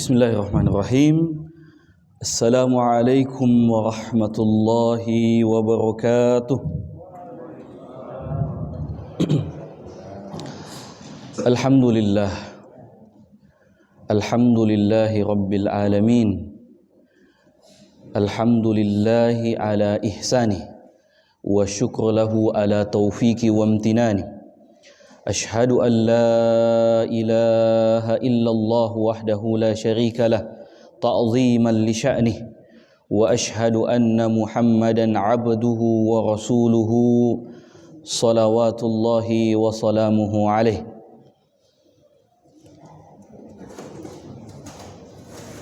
Bismillahirrahmanirrahim. Assalamualaikum warahmatullahi wabarakatuh. Alhamdulillah. Alhamdulillahi rabbil alamin. Alhamdulillahi ala ihsani wa syukru lahu ala taufiqi wa amtinani. Ashhadu an la ilaha illallah wahdahu la syarika lah ta'ziman li sya'nih wa ashhadu anna Muhammadan abduhu wa rasuluhu salawatullahi wa salamuhu alaih.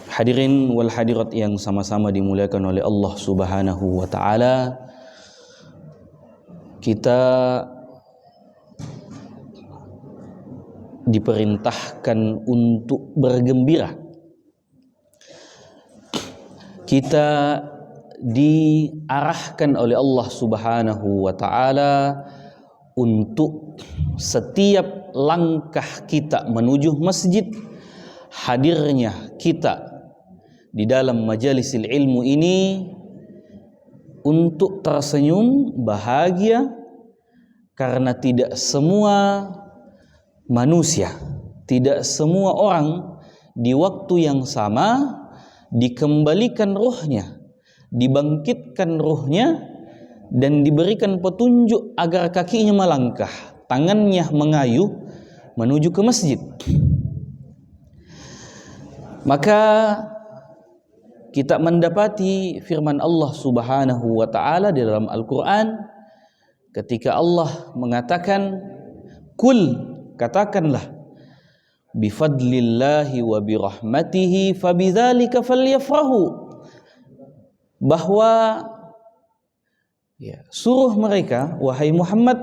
Hadirin wal hadirat yang sama-sama dimuliakan oleh Allah Subhanahu wa taala, kita diperintahkan untuk bergembira. Kita diarahkan oleh Allah Subhanahu wa taala untuk setiap langkah kita menuju masjid, hadirnya kita di dalam majalisil ilmu ini untuk tersenyum bahagia, karena tidak semua manusia, tidak semua orang di waktu yang sama dikembalikan ruhnya, dibangkitkan ruhnya, dan diberikan petunjuk agar kakinya melangkah, tangannya mengayuh menuju ke masjid. Maka kita mendapati firman Allah Subhanahu wa taala di dalam Al-Qur'an ketika Allah mengatakan, "Kul," katakanlah, "bifadlillahi wa birahmatihi fabidzalika falyafrahu," bahwa suruh mereka, wahai Muhammad,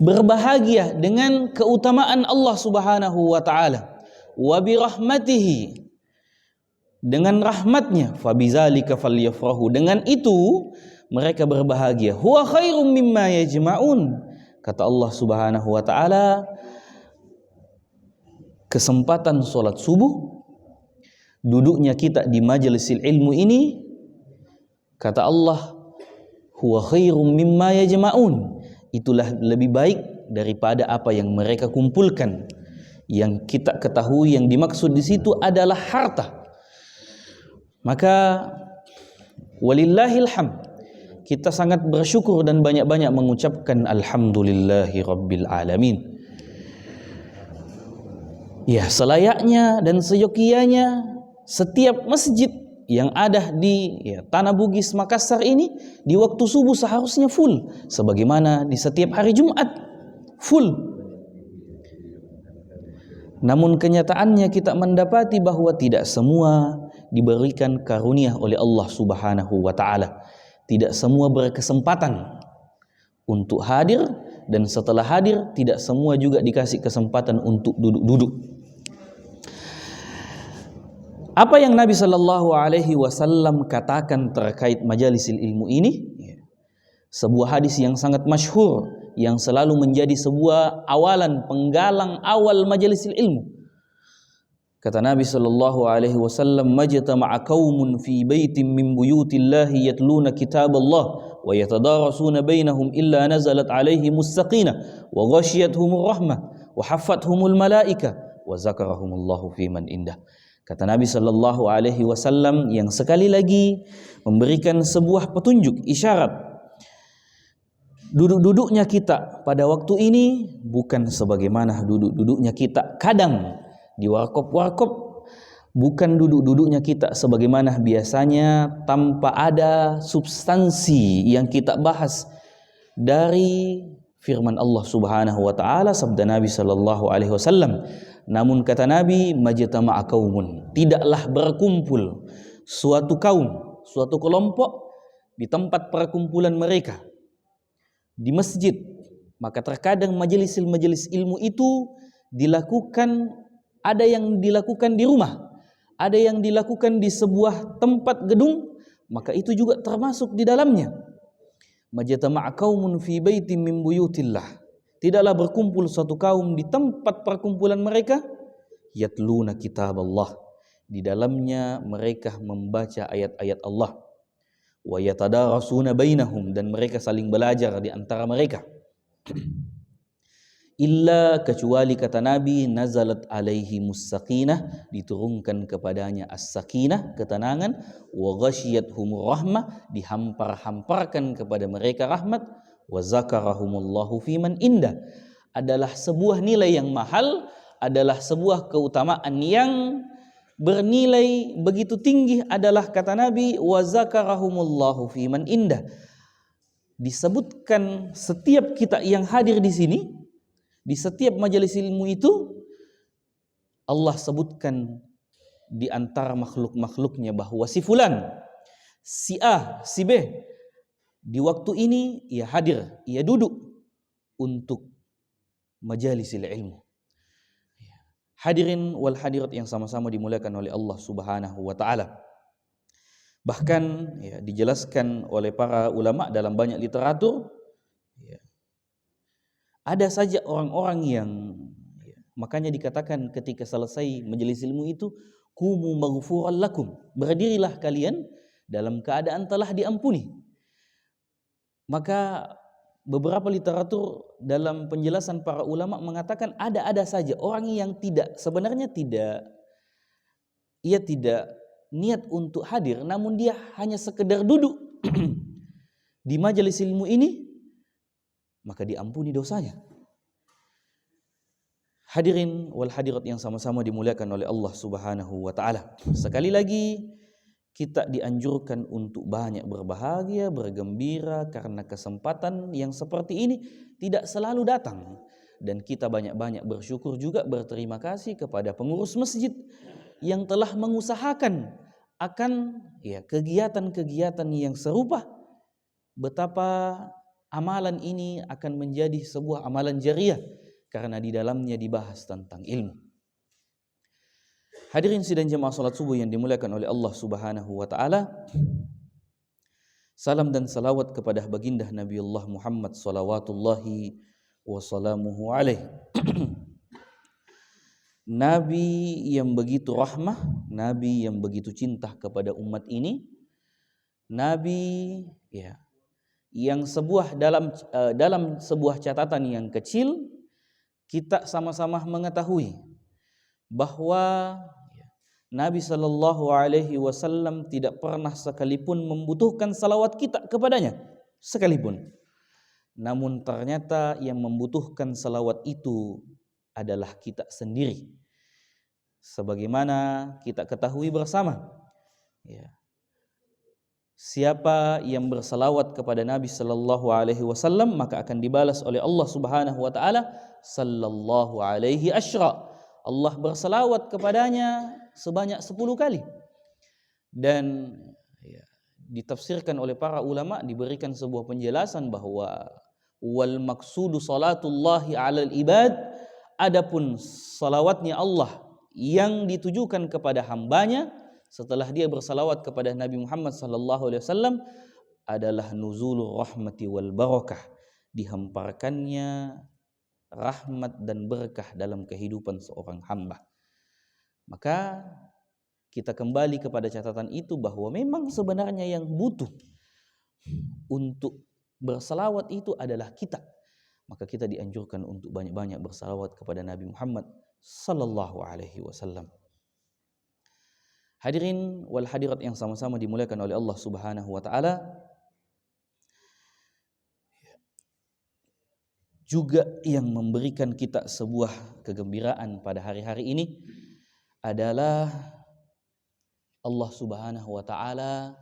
berbahagia dengan keutamaan Allah Subhanahu wa taala, wa birahmatihi, dengan rahmatnya, fabidzalika falyafrahu, dengan itu mereka berbahagia, huwa khairum mimma yajma'un. Kata Allah Subhanahu wa taala, kesempatan sholat subuh, duduknya kita di majlisil ilmu ini, kata Allah, huwa khairum mimma yajma'un, itulah lebih baik daripada apa yang mereka kumpulkan. Yang kita ketahui yang dimaksud di situ adalah harta. Maka walillahil hamd, kita sangat bersyukur dan banyak-banyak mengucapkan alhamdulillahi rabbil alamin. Ya, selayaknya dan seyogianya setiap masjid yang ada di Tanah Bugis Makassar ini di waktu subuh seharusnya full, sebagaimana di setiap hari Jumat full. Namun kenyataannya kita mendapati bahwa tidak semua diberikan karunia oleh Allah Subhanahu wa taala. Tidak semua berkesempatan untuk hadir, dan setelah hadir tidak semua juga dikasih kesempatan untuk duduk-duduk. Apa yang Nabi Shallallahu Alaihi Wasallam katakan terkait majalisil ilmu ini? Sebuah hadis yang sangat masyhur, yang selalu menjadi sebuah awalan penggalang awal majalisil ilmu. Kata Nabi Shallallahu Alaihi Wasallam, "Majtama'a qaumun fi baitin min buyutillahi yatluna kitaballah wa yatadarasuna bainahum illa nazalat alaihimus sakinah wa ghashiyatuhumur rahmah wa haffathumul malaika wa zakarahumullahu fi man indah." Kata Nabi Shallallahu Alaihi Wasallam yang sekali lagi memberikan sebuah petunjuk, isyarat, duduk-duduknya kita pada waktu ini bukan sebagaimana duduk-duduknya kita kadang di warkop-warkop, bukan duduk-duduknya kita sebagaimana biasanya tanpa ada substansi yang kita bahas dari firman Allah Subhanahu wa taala, sabda Nabi Shallallahu Alaihi Wasallam. Namun kata Nabi, majtama'a qaumun, tidaklah berkumpul suatu kaum, suatu kelompok di tempat perkumpulan mereka di masjid. Maka terkadang majelis ilmu itu dilakukan, ada yang dilakukan di rumah, ada yang dilakukan di sebuah tempat gedung, maka itu juga termasuk di dalamnya. Majtama'a qaumun fi baitin min buyutillah, tidaklah berkumpul suatu kaum di tempat perkumpulan mereka, yatluna kitab Allah, Di dalamnya mereka membaca ayat-ayat Allah. Wa yatadarasuna bainahum, dan mereka saling belajar di antara mereka. Illa, kecuali kata Nabi, nazalat alaihimus sakinah, diturunkan kepadanya as-sakinah, ketenangan, wa ghasyiyatuhumur rahmah, dihampar-hamparkan kepada mereka rahmat, wa zakarahumullahu fiman indah, adalah sebuah nilai yang mahal, adalah sebuah keutamaan yang bernilai begitu tinggi, adalah kata Nabi, wa zakarahumullahu fiman indah. Disebutkan setiap kita yang hadir di sini, di setiap majelis ilmu itu, Allah sebutkan di antara makhluk-makhluknya bahwa si fulan, si A, si B, di waktu ini ia hadir, ia duduk untuk majelis ilmu. Hadirin wal hadirat yang sama-sama dimuliakan oleh Allah Subhanahu wa taala. Bahkan dijelaskan oleh para ulama dalam banyak literatur, ada saja orang-orang yang makanya dikatakan ketika selesai majelis ilmu itu, qumu maghfuran lakum, berdirilah kalian dalam keadaan telah diampuni. Maka beberapa literatur dalam penjelasan para ulama mengatakan ada saja orang yang sebenarnya tidak niat untuk hadir, namun dia hanya sekedar duduk di majelis ilmu ini, maka diampuni dosanya. Hadirin wal hadirat yang sama-sama dimuliakan oleh Allah Subhanahu wa taala. Sekali lagi kita dianjurkan untuk banyak berbahagia, bergembira, karena kesempatan yang seperti ini tidak selalu datang, dan kita banyak-banyak bersyukur juga, berterima kasih kepada pengurus masjid yang telah mengusahakan akan kegiatan-kegiatan yang serupa. Betapa amalan ini akan menjadi sebuah amalan jariah karena di dalamnya dibahas tentang ilmu. Hadirin sidang jemaah salat subuh yang dimuliakan oleh Allah Subhanahu wa taala. Salam dan salawat kepada baginda Nabiullah Muhammad salawatullahi wa salamuhu alaihi. Nabi yang begitu rahmah, Nabi yang begitu cinta kepada umat ini, Nabi yang dalam sebuah catatan yang kecil kita sama-sama mengetahui bahwa Nabi Shallallahu Alaihi Wasallam tidak pernah sekalipun membutuhkan salawat kita kepadanya sekalipun. Namun ternyata yang membutuhkan salawat itu adalah kita sendiri. Sebagaimana kita ketahui bersama, siapa yang bersalawat kepada Nabi Sallallahu Alaihi Wasallam maka akan dibalas oleh Allah Subhanahu Wa Taala Sallallahu Alaihi Asyra. Allah bersalawat kepadanya sebanyak 10 kali. Dan ditafsirkan oleh para ulama, diberikan sebuah penjelasan bahwa wal maksudu salatullahi alal ibad, adapun salawatnya Allah yang ditujukan kepada hambanya setelah dia bersalawat kepada Nabi Muhammad sallallahu alaihi wasallam adalah nuzulur rahmati wal barakah, dihamparkannya rahmat dan berkah dalam kehidupan seorang hamba. Maka kita kembali kepada catatan itu bahwa memang sebenarnya yang butuh untuk bersalawat itu adalah kita. Maka kita dianjurkan untuk banyak-banyak bersalawat kepada Nabi Muhammad sallallahu alaihi wasallam. Hadirin wal hadirat yang sama-sama dimuliakan oleh Allah Subhanahu wa taala. Juga yang memberikan kita sebuah kegembiraan pada hari-hari ini adalah Allah Subhanahu wa taala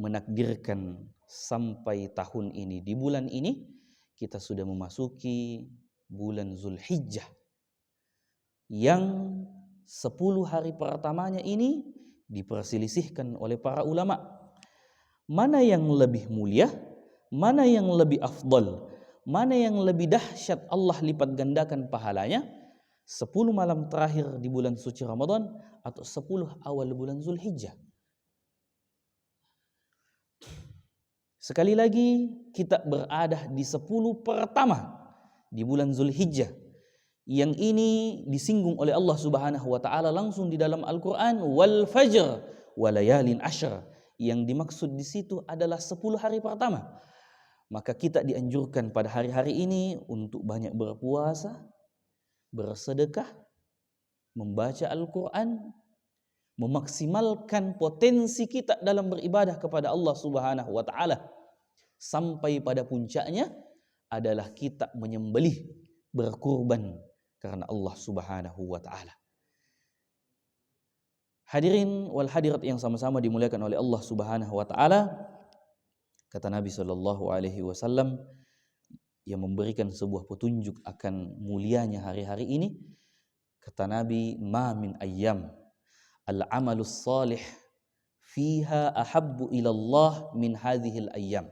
menakdirkan sampai tahun ini, di bulan ini kita sudah memasuki bulan Zulhijjah yang 10 hari pertamanya ini diperselisihkan oleh para ulama. Mana yang lebih mulia, mana yang lebih afdal, mana yang lebih dahsyat Allah lipat gandakan pahalanya, 10 malam terakhir di bulan suci Ramadan atau 10 awal bulan Zulhijjah. Sekali lagi kita berada di 10 pertama di bulan Zulhijjah Yang ini disinggung oleh Allah Subhanahu wa taala langsung di dalam Al-Qur'an, wal fajr walayalin ashr. Yang dimaksud di situ adalah 10 hari pertama. Maka kita dianjurkan pada hari-hari ini untuk banyak berpuasa, bersedekah, membaca Al-Qur'an, memaksimalkan potensi kita dalam beribadah kepada Allah Subhanahu wa taala. Sampai pada puncaknya adalah kita menyembelih, berkurban karena Allah Subhanahu wa taala. Hadirin wal hadirat yang sama-sama dimuliakan oleh Allah Subhanahu wa taala, kata Nabi sallallahu alaihi wasallam yang memberikan sebuah petunjuk akan mulianya hari-hari ini, kata Nabi, ma min ayyam al-amalus salih fiha ahabbu ila Allah min hadhil ayyam.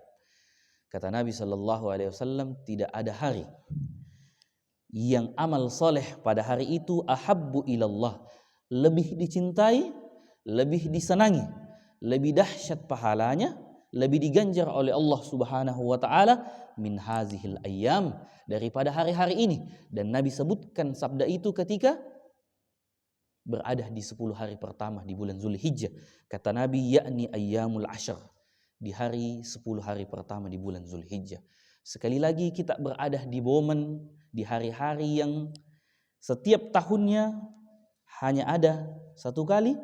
Kata Nabi sallallahu alaihi wasallam, tidak ada hari yang amal soleh pada hari itu ahabbu ilallah, lebih dicintai, lebih disenangi, lebih dahsyat pahalanya, lebih diganjar oleh Allah Subhanahu wa taala min hazihil ayyam, daripada hari-hari ini. Dan Nabi sebutkan sabda itu ketika berada di 10 hari pertama di bulan Zulhijjah. Kata Nabi, yakni ayyamul ashr, di hari 10 hari pertama di bulan Zulhijjah. Sekali lagi kita berada di momen, di hari-hari yang setiap tahunnya hanya ada satu kali,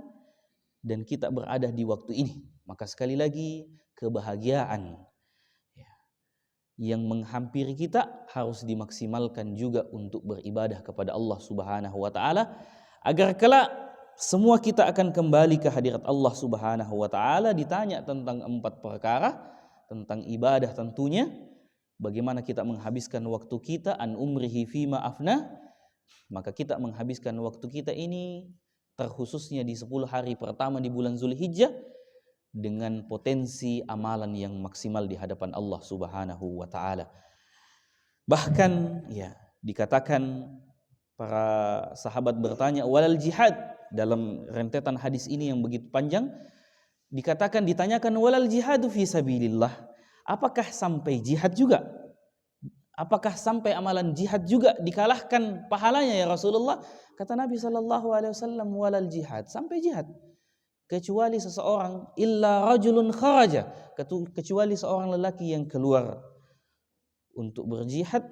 dan kita berada di waktu ini. Maka sekali lagi kebahagiaan yang menghampiri kita harus dimaksimalkan juga untuk beribadah kepada Allah Subhanahu wa taala, agar kelak semua kita akan kembali ke hadirat Allah Subhanahu wa taala, ditanya tentang 4 perkara, tentang ibadah tentunya. Bagaimana kita menghabiskan waktu kita, an umrihi fima afna, maka kita menghabiskan waktu kita ini terkhususnya di 10 hari pertama di bulan Zulhijjah dengan potensi amalan yang maksimal di hadapan Allah Subhanahu wa taala. Bahkan ya dikatakan para sahabat bertanya, walal jihad, dalam rentetan hadis ini yang begitu panjang dikatakan, ditanyakan, walal jihadu fi sabilillah, apakah sampai jihad juga? Apakah sampai amalan jihad juga dikalahkan pahalanya ya Rasulullah? Kata Nabi sallallahu alaihi wasallam, walal jihad, sampai jihad, kecuali seseorang, illa rajulun kharaja, kecuali seorang lelaki yang keluar untuk berjihad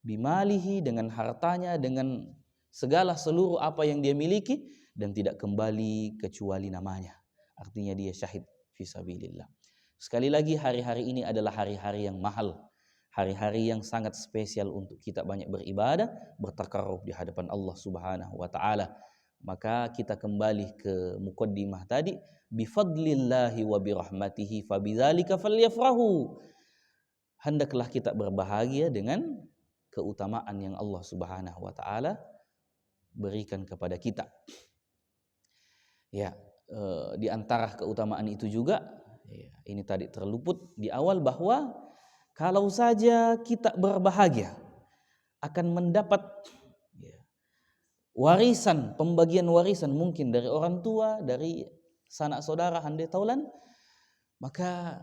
bimalihi, dengan hartanya, dengan segala seluruh apa yang dia miliki, dan tidak kembali kecuali namanya. Artinya dia syahid fisabilillah. Sekali lagi, hari-hari ini adalah hari-hari yang mahal, hari-hari yang sangat spesial untuk kita banyak beribadah, bertakarrub di hadapan Allah Subhanahu wa taala. Maka kita kembali ke muqaddimah tadi, bifadlillahi wa birahmatihi fabidzalika falyafrahu. Hendaklah kita berbahagia dengan keutamaan yang Allah Subhanahu wa taala berikan kepada kita. Ya, di antara keutamaan itu juga, ya, ini tadi terluput di awal, bahwa kalau saja kita berbahagia akan mendapat warisan, pembagian warisan mungkin dari orang tua, dari sanak saudara, handai taulan, maka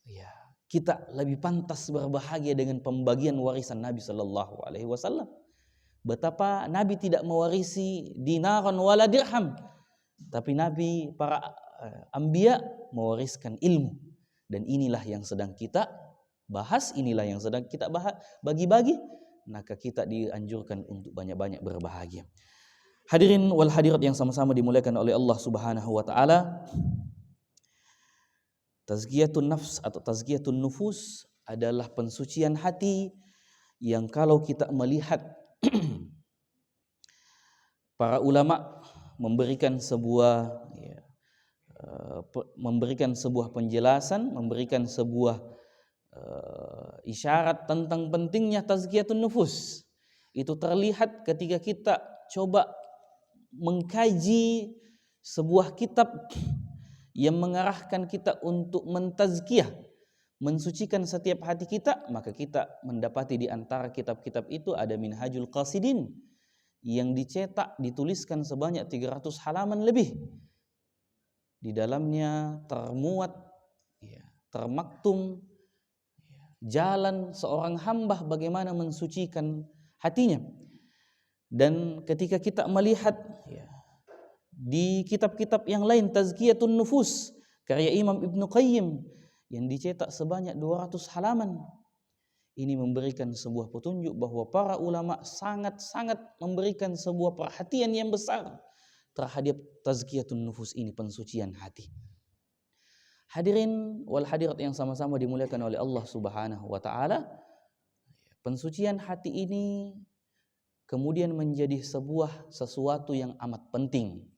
ya kita lebih pantas berbahagia dengan pembagian warisan Nabi sallallahu alaihi wasallam. Betapa Nabi tidak mewarisi dinaran wala dirham, tapi Nabi, para anbiya, mewariskan ilmu. Dan inilah yang sedang kita bahas, inilah yang sedang kita bagi-bagi. Maka kita dianjurkan untuk banyak-banyak berbahagia. Hadirin wal hadirat yang sama-sama dimuliakan oleh Allah Subhanahu wa taala, tazkiyatun nafs atau tazkiyatun nufus adalah pensucian hati yang kalau kita melihat para ulama memberikan sebuah penjelasan, memberikan sebuah isyarat tentang pentingnya tazkiyatun nufus. Itu terlihat ketika kita coba mengkaji sebuah kitab yang mengarahkan kita untuk mentazkiyah, mensucikan setiap hati kita. Maka kita mendapati di antara kitab-kitab itu ada Minhajul Qasidin yang dicetak, dituliskan sebanyak 300 halaman lebih. Di dalamnya termuat, termaktum jalan seorang hamba bagaimana mensucikan hatinya. Dan ketika kita melihat di kitab-kitab yang lain, Tazkiyatun Nufus karya Imam Ibnu Qayyim yang dicetak sebanyak 200 halaman, ini memberikan sebuah petunjuk bahwa para ulama sangat-sangat memberikan sebuah perhatian yang besar terhadap Tazkiyatun Nufus ini, pensucian hati. Hadirin wal hadirat yang sama-sama dimuliakan oleh Allah Subhanahu wa taala, pensucian hati ini kemudian menjadi sesuatu yang amat penting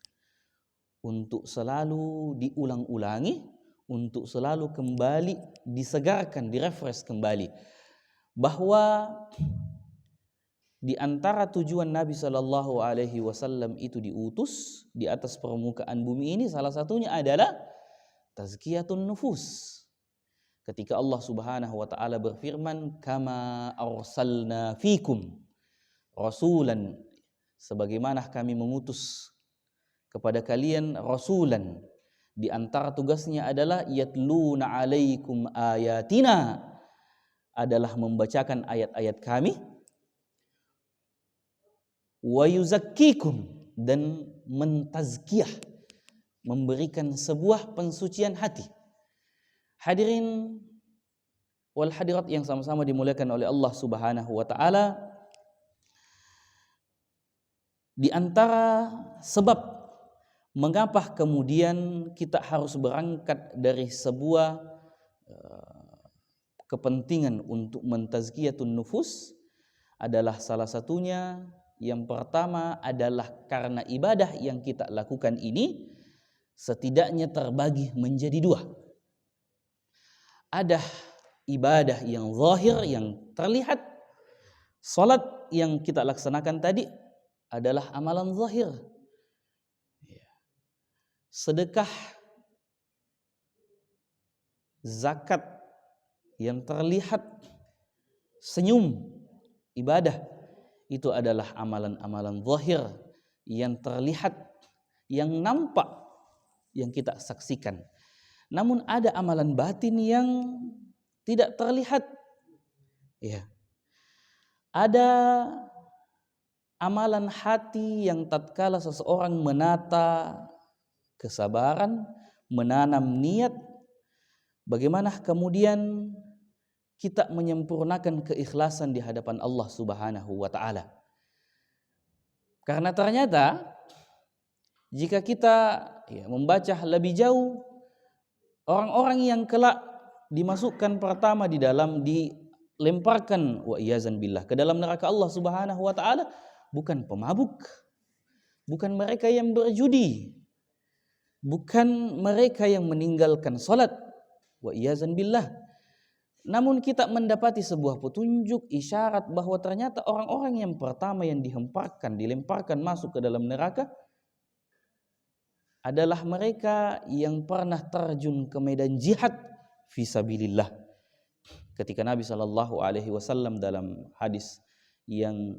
untuk selalu diulang-ulangi, untuk selalu kembali disegarkan, direfresh kembali. Bahwa di antara tujuan Nabi Shallallahu Alaihi Wasallam itu diutus di atas permukaan bumi ini, salah satunya adalah Tazkiyatun Nufus. Ketika Allah Subhanahu wa taala berfirman, "Kama arsalna fikum rasulan", sebagaimana kami mengutus kepada kalian rasulan, di antara tugasnya adalah yatluna alaikum ayatina, adalah membacakan ayat-ayat kami, wa yuzakkikum, dan mentazkiyah, memberikan sebuah pensucian hati. Hadirin wal hadirat yang sama-sama dimuliakan oleh Allah Subhanahu wa taala, di antara sebab mengapa kemudian kita harus berangkat dari sebuah kepentingan untuk mentazkiyatun nufus adalah salah satunya, yang pertama adalah karena ibadah yang kita lakukan ini setidaknya terbagi menjadi dua. Ada ibadah yang zahir, yang terlihat. Salat yang kita laksanakan tadi adalah amalan zahir. Sedekah, zakat yang terlihat, senyum, ibadah, itu adalah amalan-amalan zahir yang terlihat, yang nampak, yang kita saksikan. Namun ada amalan batin yang tidak terlihat. Ya. Ada amalan hati yang tatkala seseorang menata kesabaran, menanam niat, bagaimana kemudian kita menyempurnakan keikhlasan di hadapan Allah Subhanahu wa taala. Karena ternyata jika kita membaca lebih jauh, orang-orang yang kelak dimasukkan pertama dilemparkan wa iyazan billah ke dalam neraka Allah Subhanahu wa taala bukan pemabuk, bukan mereka yang berjudi, bukan mereka yang meninggalkan salat wa iyazan billah. Namun kita mendapati sebuah petunjuk isyarat bahwa ternyata orang-orang yang pertama yang dilemparkan masuk ke dalam neraka adalah mereka yang pernah terjun ke medan jihad fisabilillah. Ketika Nabi Shallallahu Alaihi Wasallam dalam hadis yang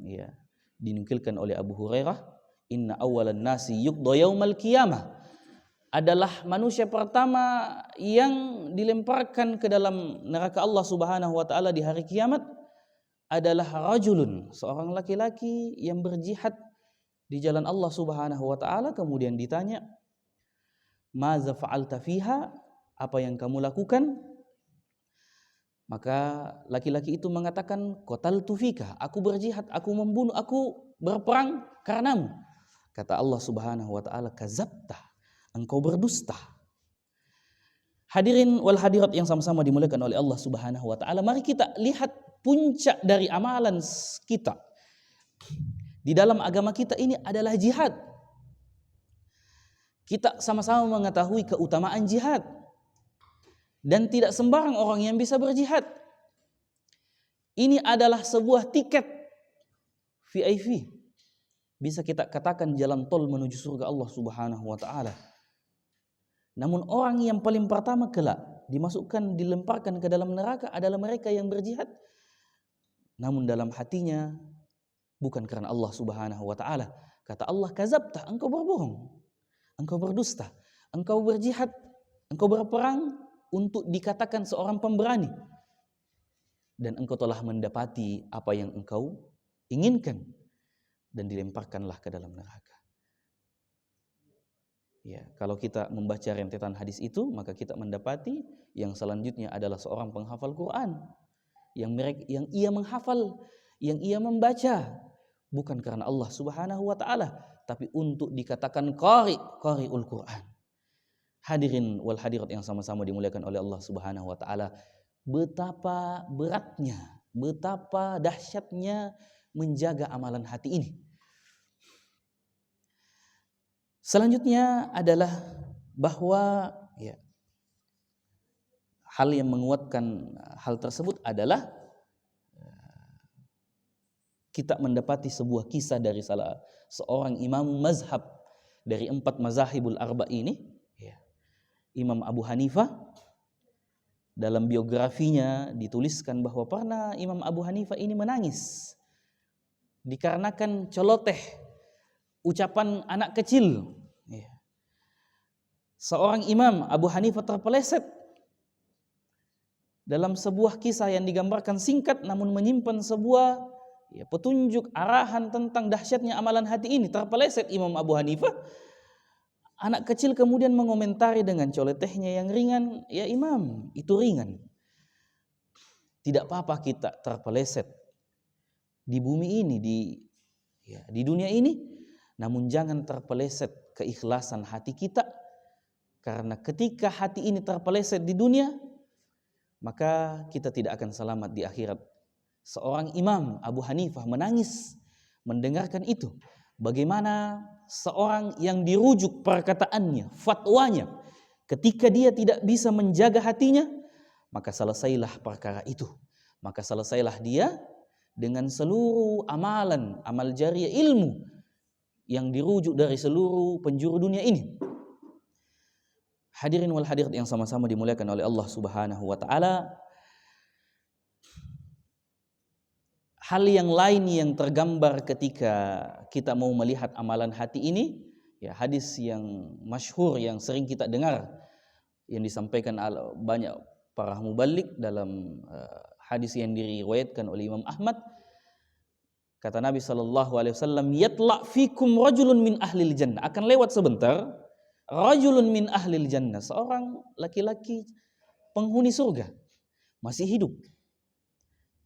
dinukilkan oleh Abu Hurairah, inna awalan nasi yuqda yaumal qiyamah, adalah manusia pertama yang dilemparkan ke dalam neraka Allah Subhanahu wa taala di hari kiamat adalah rajulun, seorang laki-laki yang berjihad di jalan Allah Subhanahu wa taala. Kemudian ditanya, maza fa'alta fiha, apa yang kamu lakukan? Maka laki-laki itu mengatakan, qataltu fika, aku berjihad, aku membunuh, aku berperang karenamu. Kata Allah Subhanahu wa taala, kazabta, engkau berdusta. Hadirin wal hadirat yang sama-sama dimuliakan oleh Allah Subhanahu wa taala, mari kita lihat puncak dari amalan kita di dalam agama kita ini adalah jihad. Kita sama-sama mengetahui keutamaan jihad, dan tidak sembarang orang yang bisa berjihad. Ini adalah sebuah tiket VIP, bisa kita katakan jalan tol menuju surga Allah Subhanahu wa taala. Namun orang yang paling pertama kelak dilemparkan ke dalam neraka adalah mereka yang berjihad, namun dalam hatinya bukan karena Allah Subhanahu wa taala. Kata Allah, kazabta, engkau berbohong, engkau berdusta, engkau berjihad, engkau berperang untuk dikatakan seorang pemberani, dan engkau telah mendapati apa yang engkau inginkan. dan dilemparkanlah ke dalam neraka. Ya, kalau kita membaca rentetan hadis itu, maka kita mendapati yang selanjutnya adalah seorang penghafal Quran yang ia menghafal, yang ia membaca bukan karena Allah Subhanahu wa taala, tapi untuk dikatakan qari'ul Quran. Hadirin wal hadirat yang sama-sama dimuliakan oleh Allah Subhanahu wa taala, betapa beratnya, betapa dahsyatnya menjaga amalan hati ini. Selanjutnya adalah bahwa hal yang menguatkan hal tersebut adalah kita mendapati sebuah kisah dari salah seorang imam mazhab dari 4 mazahibul arba ini, Imam Abu Hanifah. Dalam biografinya dituliskan bahwa pernah Imam Abu Hanifah ini menangis dikarenakan celoteh ucapan anak kecil. Seorang imam, Abu Hanifah, terpeleset dalam sebuah kisah yang digambarkan singkat namun menyimpan sebuah petunjuk arahan tentang dahsyatnya amalan hati ini. Terpeleset Imam Abu Hanifah. Anak kecil kemudian mengomentari dengan celotehnya yang ringan, "Ya Imam, itu ringan. Tidak apa-apa kita terpeleset di bumi ini, di dunia ini, namun jangan terpeleset keikhlasan hati kita, karena ketika hati ini terpeleset di dunia, maka kita tidak akan selamat di akhirat." Seorang imam, Abu Hanifah, menangis mendengarkan itu. Bagaimana seorang yang dirujuk perkataannya, fatwanya, ketika dia tidak bisa menjaga hatinya, maka selesailah perkara itu. Maka selesailah dia dengan seluruh amalan, amal jariah, ilmu yang dirujuk dari seluruh penjuru dunia ini. Hadirin wal hadirat yang sama-sama dimuliakan oleh Allah Subhanahu wa taala, hal yang lain yang tergambar ketika kita mau melihat amalan hati ini, hadis yang masyhur yang sering kita dengar yang disampaikan banyak para mubalik dalam hadis yang diriwayatkan oleh Imam Ahmad. Kata Nabi SAW, "Yatla' fikum rajulun min ahlil jannah." Akan lewat sebentar, rajulun min ahlil jannah, seorang laki-laki penghuni surga, masih hidup.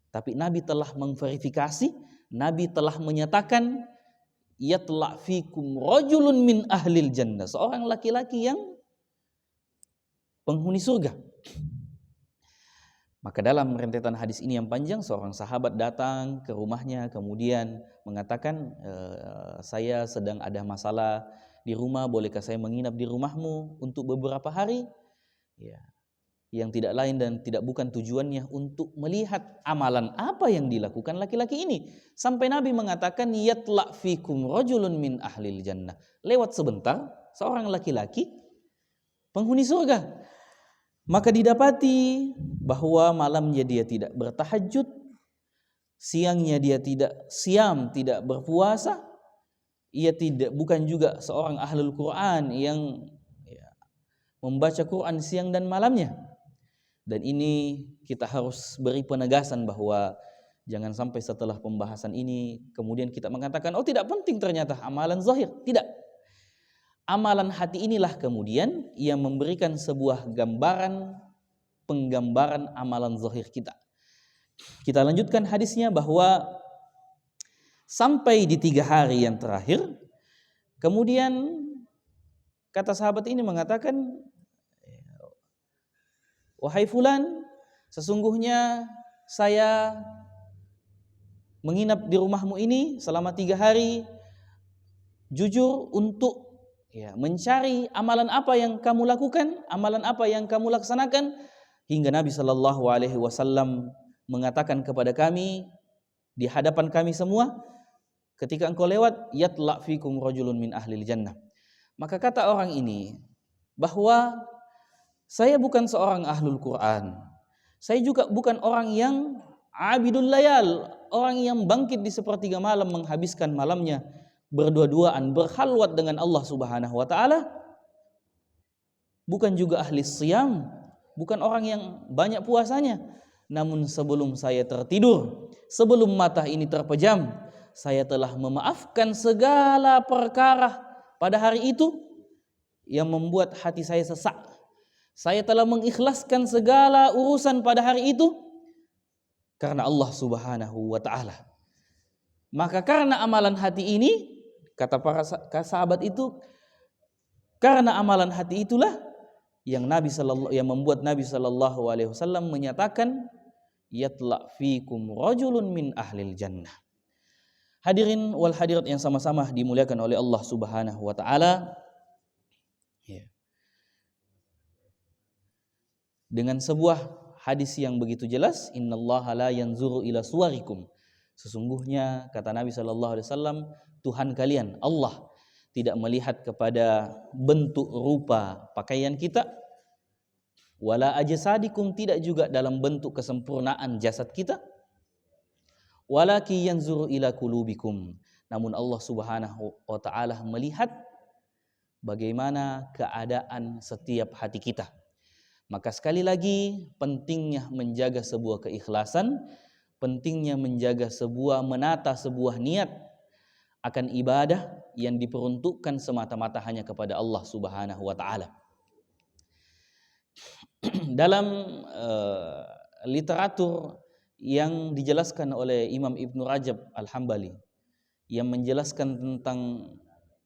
Tapi Nabi telah memverifikasi, Nabi telah menyatakan, "Yatla' fikum rajulun min ahlil jannah." Seorang laki-laki yang penghuni surga. Maka dalam rentetan hadis ini yang panjang, seorang sahabat datang ke rumahnya kemudian mengatakan, "Saya sedang ada masalah di rumah, bolehkah saya menginap di rumahmu untuk beberapa hari?" Yang tidak lain dan tidak bukan tujuannya untuk melihat amalan apa yang dilakukan laki-laki ini. Sampai Nabi mengatakan, "Yatla' fikum rajulun min ahlil jannah." Lewat sebentar, seorang laki-laki penghuni surga. Maka didapati bahwa malamnya dia tidak bertahajud, siangnya dia tidak siam, tidak berpuasa. Ia bukan juga seorang ahlul Quran yang membaca Quran siang dan malamnya. Dan ini kita harus beri penegasan bahwa jangan sampai setelah pembahasan ini kemudian kita mengatakan, "Oh, tidak penting ternyata amalan zahir." Tidak. Amalan hati inilah kemudian yang memberikan sebuah penggambaran amalan zahir kita. Kita lanjutkan hadisnya bahwa sampai di 3 hari yang terakhir, kemudian kata sahabat ini mengatakan, "Wahai fulan, sesungguhnya saya menginap di rumahmu ini selama 3 hari, jujur untuk mencari amalan apa yang kamu lakukan, amalan apa yang kamu laksanakan." Hingga Nabi SAW mengatakan kepada kami di hadapan kami semua, "Ketika engkau lewat, yatla' fikum rajulun min ahlil jannah." Maka kata orang ini bahwa saya bukan seorang ahlul Quran. Saya juga bukan orang yang abidul layal, orang yang bangkit di sepertiga malam menghabiskan malamnya berdua-duaan, berkhalwat dengan Allah Subhanahu wa taala. Bukan juga ahli siyam, bukan orang yang banyak puasanya. Namun sebelum saya tertidur, sebelum mata ini terpejam, saya telah memaafkan segala perkara pada hari itu yang membuat hati saya sesak. Saya telah mengikhlaskan segala urusan pada hari itu karena Allah Subhanahu wa taala. Maka karena amalan hati ini, kata para sahabat itu, karena amalan hati itulah yang membuat Nabi sallallahu alaihi wasallam menyatakan yatla fikum rajulun min ahlil jannah. Hadirin wal hadirat yang sama-sama dimuliakan oleh Allah Subhanahu wa taala. Dengan sebuah hadis yang begitu jelas, innallaha la yanzuru ila suwarikum. Sesungguhnya kata Nabi sallallahu alaihi wasallam, Tuhan kalian Allah tidak melihat kepada bentuk rupa pakaian kita, wala ajsadikum, tidak juga dalam bentuk kesempurnaan jasad kita, walaki yanzuru ila qulubikum. Namun Allah Subhanahu wa taala melihat bagaimana keadaan setiap hati kita. Maka sekali lagi pentingnya menjaga sebuah keikhlasan, pentingnya menata sebuah niat akan ibadah yang diperuntukkan semata-mata hanya kepada Allah Subhanahu wa taala. Dalam literatur yang dijelaskan oleh Imam Ibnu Rajab Al-Hambali yang menjelaskan tentang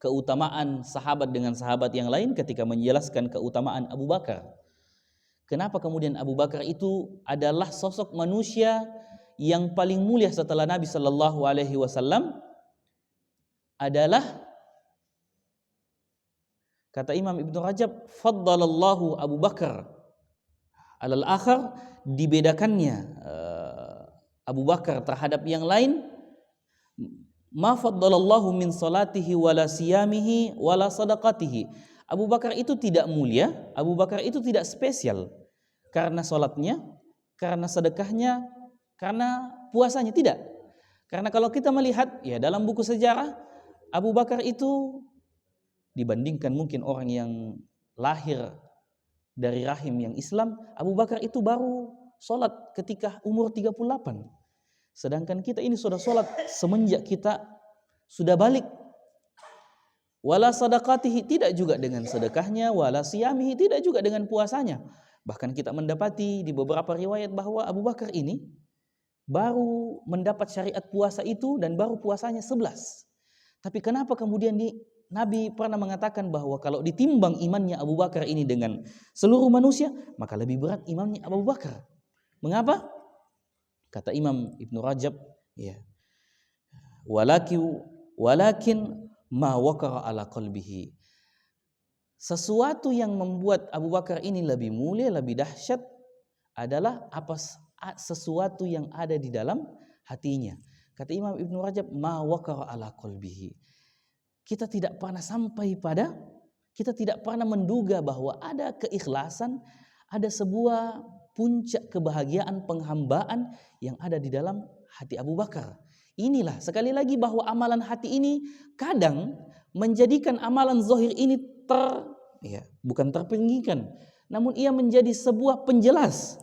keutamaan sahabat dengan sahabat yang lain ketika menjelaskan keutamaan Abu Bakar. Kenapa kemudian Abu Bakar itu adalah sosok manusia yang paling mulia setelah Nabi sallallahu alaihi wasallam? Adalah kata Imam Ibnu Rajab, faddalallahu Abu Bakar alal akhar, dibedakannya Abu Bakar terhadap yang lain, ma faddalallahu min salatihi wala siyamihi wala sadaqatihi. Abu Bakar itu tidak mulia, Abu Bakar itu tidak spesial karena salatnya, karena sedekahnya, karena puasanya, tidak. Karena kalau kita melihat ya dalam buku sejarah, Abu Bakar itu dibandingkan mungkin orang yang lahir dari rahim yang Islam, Abu Bakar itu baru salat ketika umur 38. Sedangkan kita ini sudah salat semenjak kita sudah balik. Wala sadaqatihi, tidak juga dengan sedekahnya, wala siyamihi, tidak juga dengan puasanya. Bahkan kita mendapati di beberapa riwayat bahwa Abu Bakar ini baru mendapat syariat puasa itu dan baru puasanya 11. Tapi kenapa kemudian Nabi pernah mengatakan bahwa kalau ditimbang imannya Abu Bakar ini dengan seluruh manusia, maka lebih berat imannya Abu Bakar. Mengapa? Kata Imam Ibnu Rajab, ya. Walakin ma waqara ala qalbihi. Sesuatu yang membuat Abu Bakar ini lebih mulia, lebih dahsyat adalah sesuatu yang ada di dalam hatinya. Kata Imam Ibnu Rajab, ma waqara ala qalbihi. Kita tidak pernah menduga bahwa ada keikhlasan, ada sebuah puncak kebahagiaan penghambaan yang ada di dalam hati Abu Bakar. Inilah sekali lagi bahwa amalan hati ini kadang menjadikan amalan zahir ini bukan terpinggirkan, namun ia menjadi sebuah penjelas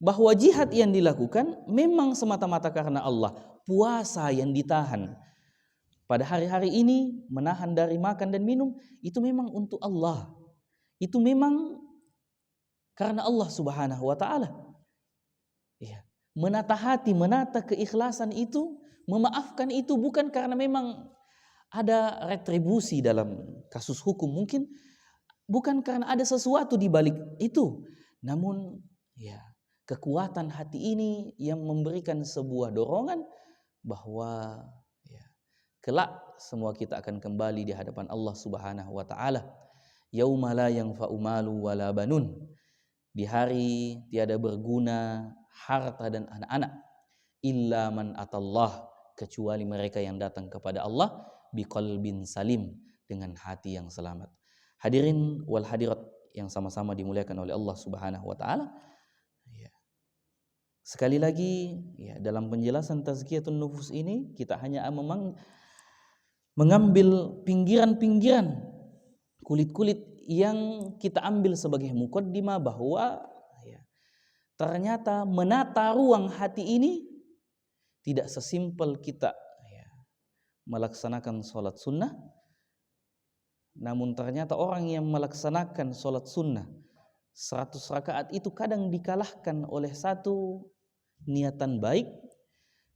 bahwa jihad yang dilakukan memang semata-mata karena Allah. Puasa yang ditahan pada hari-hari ini, menahan dari makan dan minum, itu memang untuk Allah. Itu memang karena Allah Subhanahu wa taala. Ya. Menata hati, menata keikhlasan itu, memaafkan itu bukan karena memang ada retribusi dalam kasus hukum, mungkin bukan karena ada sesuatu di balik itu, namun ya kekuatan hati ini yang memberikan sebuah dorongan bahwa ya, kelak semua kita akan kembali di hadapan Allah Subhanahu wa taala. Yauma la yanfa'u malu wala banun. Di hari tiada berguna harta dan anak-anak, illa man atallah, kecuali mereka yang datang kepada Allah biqalbin salim, dengan hati yang selamat. Hadirin wal hadirat yang sama-sama dimuliakan oleh Allah Subhanahu wa taala. Ya. Sekali lagi ya, dalam penjelasan tazkiyatun nufus ini kita hanya mengambil pinggiran-pinggiran, kulit-kulit yang kita ambil sebagai muqaddimah bahwa ternyata menata ruang hati ini tidak sesimpel kita melaksanakan sholat sunnah, namun ternyata orang yang melaksanakan sholat sunnah 100 rakaat itu kadang dikalahkan oleh satu niatan baik,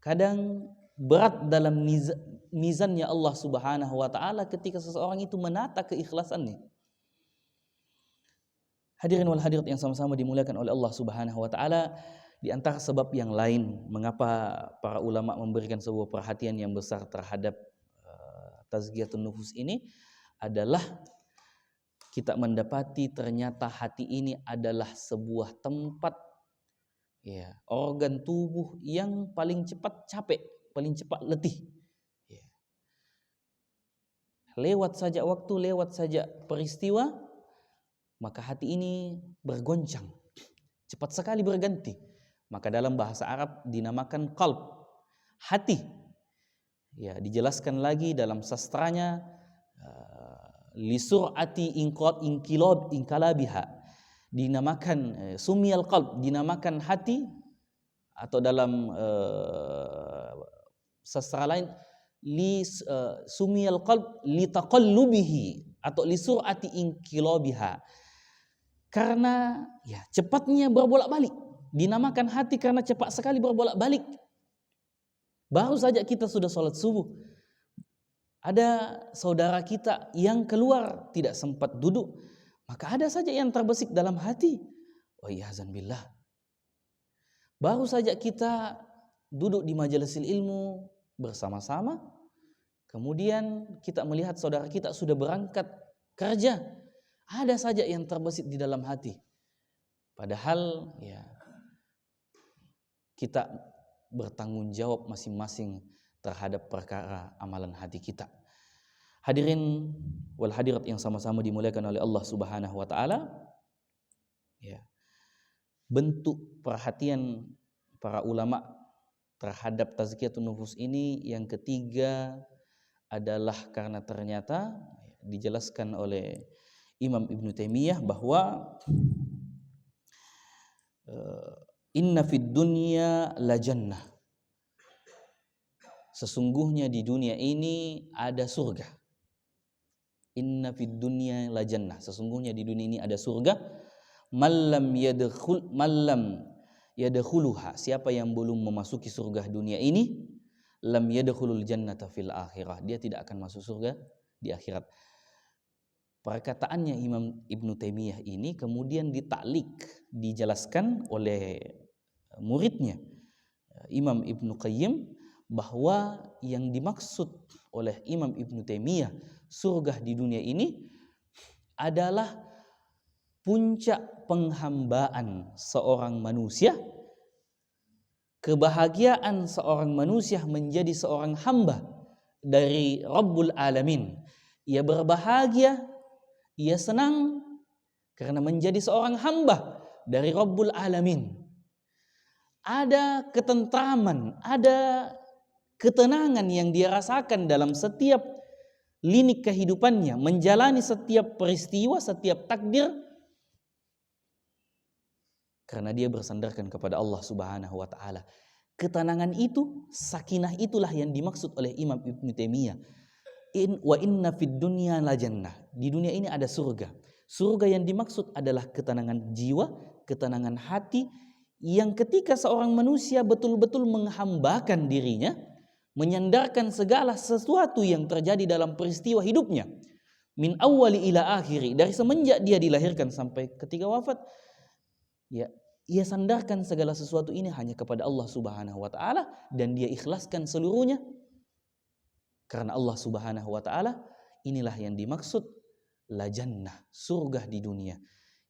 kadang berat dalam mizannya Allah Subhanahu wa taala ketika seseorang itu menata keikhlasannya. Hadirin wal hadirat yang sama-sama dimuliakan oleh Allah Subhanahu wa taala, di antara sebab yang lain mengapa para ulama memberikan sebuah perhatian yang besar terhadap tazkiyatun nufus ini adalah kita mendapati ternyata hati ini adalah sebuah tempat, ya, organ tubuh yang paling cepat capek, paling cepat letih. Ya. Lewat saja waktu, lewat saja peristiwa, maka hati ini bergoncang, cepat sekali berganti. Maka dalam bahasa Arab dinamakan qalb, hati. Ya, dijelaskan lagi dalam sastranya lisur'ati inkalabiha, dinamakan sumiyal qalb, dinamakan hati, atau dalam sastra lain sumiyal qalb litaqallubihi atau lisur'ati inqilabiha, karena ya cepatnya berbolak-balik. Dinamakan hati karena cepat sekali berbolak-balik. Baru saja kita sudah sholat subuh, ada saudara kita yang keluar tidak sempat duduk, maka ada saja yang terbesit dalam hati, wa iyazan billah. Baru saja kita duduk di majelis ilmu bersama-sama, kemudian kita melihat saudara kita sudah berangkat kerja, ada saja yang terbesit di dalam hati. Padahal ya kita bertanggung jawab masing-masing terhadap perkara amalan hati kita. Hadirin wal hadirat yang sama-sama dimuliakan oleh Allah Subhanahu wa taala, ya. Bentuk perhatian para ulama terhadap tazkiyatun nufus ini yang ketiga adalah karena ternyata dijelaskan oleh Imam Ibnu Taimiyah bahwa inna fid dunya la jannah, sesungguhnya di dunia ini ada surga. Inna fid dunya la jannah, sesungguhnya di dunia ini ada surga. Mallam yadkhuluha, siapa yang belum memasuki surga dunia ini, lam yadkhulul jannata fil akhirah, dia tidak akan masuk surga di akhirat. Perkataannya Imam Ibnu Taimiyah ini kemudian ditaklik, dijelaskan oleh muridnya Imam Ibnu Qayyim, bahwa yang dimaksud oleh Imam Ibnu Taimiyah surga di dunia ini adalah puncak penghambaan seorang manusia, kebahagiaan seorang manusia menjadi seorang hamba dari Rabbul Alamin. Ia berbahagia, ia senang karena menjadi seorang hamba dari Rabbul Alamin. Ada ketentraman, ada ketenangan yang dia rasakan dalam setiap lini kehidupannya, menjalani setiap peristiwa, setiap takdir, karena dia bersandarkan kepada Allah Subhanahu wa taala. Ketenangan itu, sakinah itulah yang dimaksud oleh Imam Ibnu Taimiyah. Wa inna fid dunya la jannah, di dunia ini ada surga. Surga yang dimaksud adalah ketenangan jiwa, ketenangan hati, yang ketika seorang manusia betul-betul menghambakan dirinya, menyandarkan segala sesuatu yang terjadi dalam peristiwa hidupnya, min awwali ila akhiri, dari semenjak dia dilahirkan sampai ketika wafat, ya, ia sandarkan segala sesuatu ini hanya kepada Allah Subhanahu wa taala, dan dia ikhlaskan seluruhnya karena Allah Subhanahu wa taala. Inilah yang dimaksud la jannah, surga di dunia.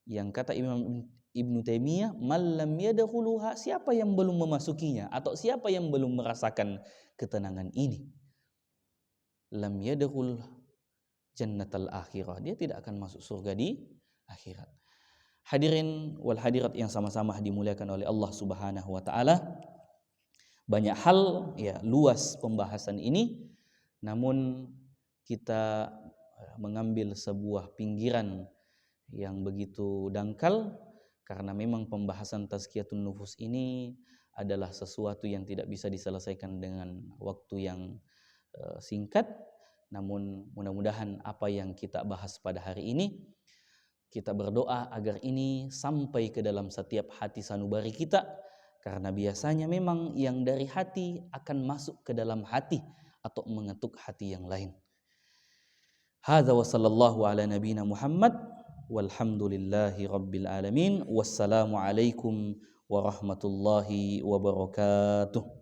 Yang kata Imam Ibnu Taimiyah, malam yadkhuluha, siapa yang belum memasukinya atau siapa yang belum merasakan ketenangan ini, lam yadkhul jannatal akhirah, dia tidak akan masuk surga di akhirat. Hadirin wal hadirat yang sama-sama dimuliakan oleh Allah Subhanahu wa taala, banyak hal ya luas pembahasan ini, namun kita mengambil sebuah pinggiran yang begitu dangkal, karena memang pembahasan tazkiyatun nufus ini adalah sesuatu yang tidak bisa diselesaikan dengan waktu yang singkat, namun mudah-mudahan apa yang kita bahas pada hari ini, kita berdoa agar ini sampai ke dalam setiap hati sanubari kita, karena biasanya memang yang dari hati akan masuk ke dalam hati atau mengetuk hati yang lain. Hadza wa sallallahu ala nabiyyina Muhammad walhamdulillahi rabbil alamin. Wassalamu alaikum warahmatullahi wabarakatuh.